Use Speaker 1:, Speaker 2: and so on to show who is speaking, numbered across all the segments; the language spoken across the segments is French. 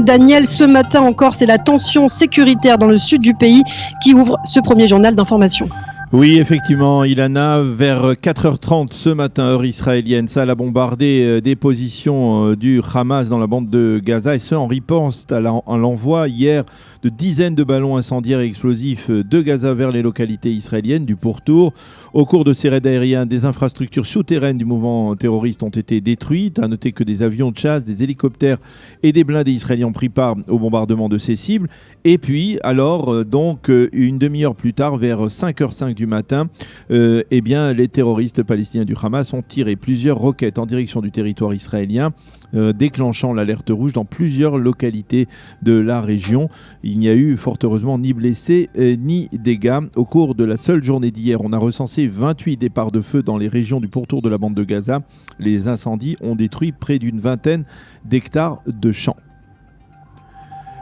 Speaker 1: Ukraine. Daniel, ce matin encore, c'est la tension sécuritaire dans le sud du pays qui ouvre ce premier journal d'information.
Speaker 2: Oui, effectivement, Ilana, vers 4h30 ce matin, heure israélienne, ça a bombardé des positions du Hamas dans la bande de Gaza, et ce en riposte à l'envoi hier de dizaines de ballons incendiaires et explosifs de Gaza vers les localités israéliennes du pourtour. Au cours de ces raids aériens, des infrastructures souterraines du mouvement terroriste ont été détruites. À noter que des avions de chasse, des hélicoptères et des blindés israéliens ont pris part au bombardement de ces cibles. Et puis, alors, une demi-heure plus tard, vers 5h05 du matin, les terroristes palestiniens du Hamas ont tiré plusieurs roquettes en direction du territoire israélien, déclenchant l'alerte rouge dans plusieurs localités de la région. Il n'y a eu fort heureusement ni blessés ni dégâts. Au cours de la seule journée d'hier, on a recensé 28 départs de feu dans les régions du pourtour de la bande de Gaza. Les incendies ont détruit près d'une vingtaine d'hectares de champs.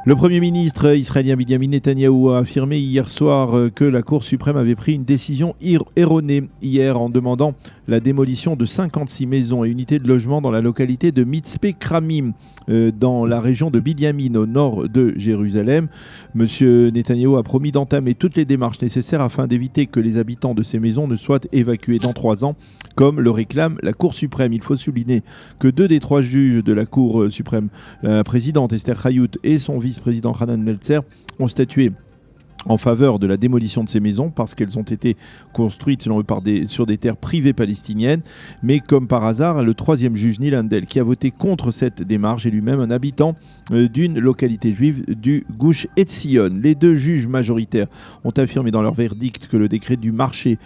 Speaker 2: Le Premier ministre israélien Benjamin Netanyahou a affirmé hier soir que la Cour suprême avait pris une décision erronée hier en demandant la démolition de 56 maisons et unités de logement dans la localité de Mitzpe Kramim, dans la région de Binyamin, au nord de Jérusalem. Monsieur Netanyahou a promis d'entamer toutes les démarches nécessaires afin d'éviter que les habitants de ces maisons ne soient évacués dans 3 ans, comme le réclame la Cour suprême. Il faut souligner que 2 des 3 juges de la Cour suprême, la présidente Esther Hayut et son vice-président Hanan Meltzer, ont statué en faveur de la démolition de ces maisons parce qu'elles ont été construites selon eux sur des terres privées palestiniennes. Mais comme par hasard, le 3e juge Neil Handel, qui a voté contre cette démarche, est lui-même un habitant d'une localité juive du Gush Etzion. Les 2 juges majoritaires ont affirmé dans leur verdict que le décret du marché,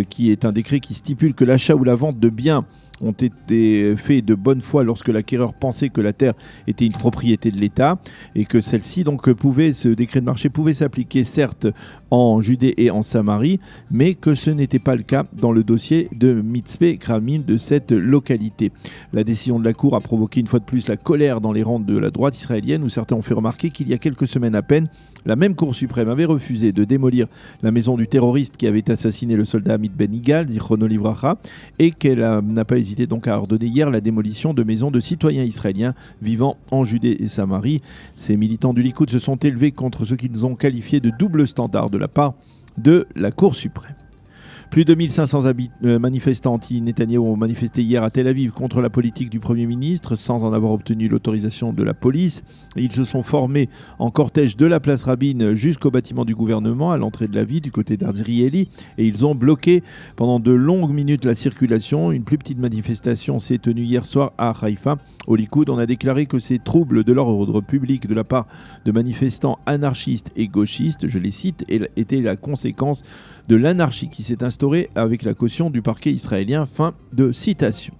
Speaker 2: qui est un décret qui stipule que l'achat ou la vente de biens ont été faits de bonne foi lorsque l'acquéreur pensait que la terre était une propriété de l'État, et que celle-ci, ce décret de marché pouvait s'appliquer certes en Judée et en Samarie, mais que ce n'était pas le cas dans le dossier de Mitzpe Kramim de cette localité. La décision de la Cour a provoqué une fois de plus la colère dans les rangs de la droite israélienne, où certains ont fait remarquer qu'il y a quelques semaines à peine, la même Cour suprême avait refusé de démolir la maison du terroriste qui avait assassiné le soldat Amit Ben Igal, Zichrono Livracha, et qu'elle n'a pas hésité donc à ordonner hier la démolition de maisons de citoyens israéliens vivant en Judée et Samarie. Ces militants du Likoud se sont élevés contre ce qu'ils ont qualifié de double standard de la part de la Cour suprême. Plus de 1500 manifestants anti-Netanyahou ont manifesté hier à Tel Aviv contre la politique du Premier ministre sans en avoir obtenu l'autorisation de la police. Ils se sont formés en cortège de la place Rabin jusqu'au bâtiment du gouvernement à l'entrée de la ville du côté d'Azrieli, et ils ont bloqué pendant de longues minutes la circulation. Une plus petite manifestation s'est tenue hier soir à Haïfa. Au Likoud, on a déclaré que ces troubles de l'ordre public de la part de manifestants anarchistes et gauchistes, je les cite, étaient la conséquence de l'anarchie qui s'est instaurée avec la caution du parquet israélien. Fin de citation.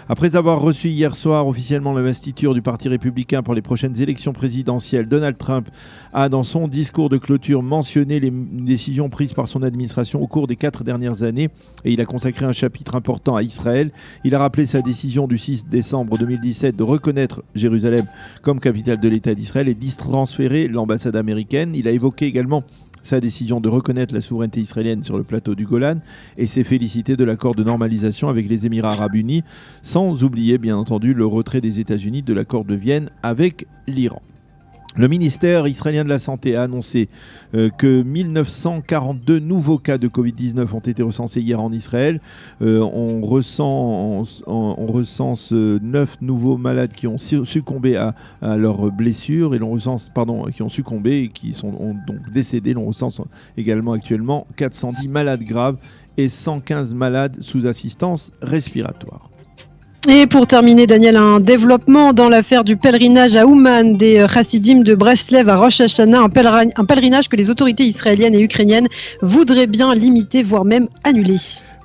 Speaker 2: Après avoir reçu hier soir officiellement l'investiture du Parti républicain pour les prochaines élections présidentielles, Donald Trump a, dans son discours de clôture, mentionné les décisions prises par son administration au cours des 4 dernières années, et il a consacré un chapitre important à Israël. Il a rappelé sa décision du 6 décembre 2017 de reconnaître Jérusalem comme capitale de l'État d'Israël et d'y transférer l'ambassade américaine. Il a évoqué également sa décision de reconnaître la souveraineté israélienne sur le plateau du Golan et s'est félicité de l'accord de normalisation avec les Émirats arabes unis, sans oublier bien entendu le retrait des États-Unis de l'accord de Vienne avec l'Iran. Le ministère israélien de la Santé a annoncé que 1942 nouveaux cas de Covid-19 ont été recensés hier en Israël. On recense 9 nouveaux malades qui ont succombé à leurs blessures, et qui ont succombé et qui ont donc décédé. On recense également actuellement 410 malades graves et 115 malades sous assistance respiratoire.
Speaker 1: Et pour terminer, Daniel, un développement dans l'affaire du pèlerinage à Ouman des Chassidim de Breslev à Rosh Hashanah, un pèlerinage que les autorités israéliennes et ukrainiennes voudraient bien limiter, voire même annuler.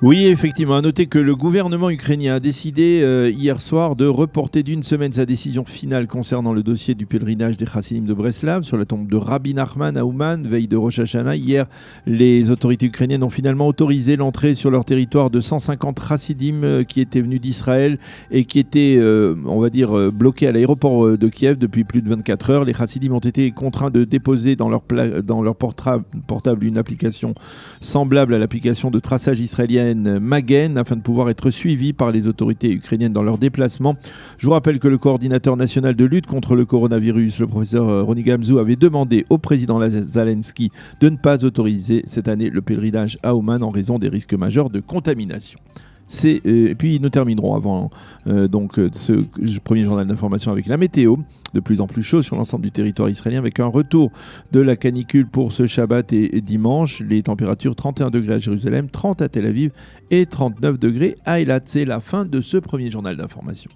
Speaker 2: Oui, effectivement, à noter que le gouvernement ukrainien a décidé hier soir de reporter d'1 semaine sa décision finale concernant le dossier du pèlerinage des Chassidim de Breslav sur la tombe de Rabbi Nachman à Ouman, veille de Rosh Hashanah. Hier, les autorités ukrainiennes ont finalement autorisé l'entrée sur leur territoire de 150 Chassidim qui étaient venus d'Israël et qui étaient, bloqués à l'aéroport de Kiev depuis plus de 24 heures. Les Chassidim ont été contraints de déposer dans leur portable une application semblable à l'application de traçage israélienne ukrainienne Magen afin de pouvoir être suivis par les autorités ukrainiennes dans leur déplacement. Je vous rappelle que le coordinateur national de lutte contre le coronavirus, le professeur Roni Gamzou, avait demandé au président Zelensky de ne pas autoriser cette année le pèlerinage à Ouman en raison des risques majeurs de contamination. Et puis nous terminerons avant ce premier journal d'information avec la météo, de plus en plus chaud sur l'ensemble du territoire israélien avec un retour de la canicule pour ce Shabbat et dimanche. Les températures 31 degrés à Jérusalem, 30 à Tel Aviv et 39 degrés à Eilat. C'est la fin de ce premier journal d'information.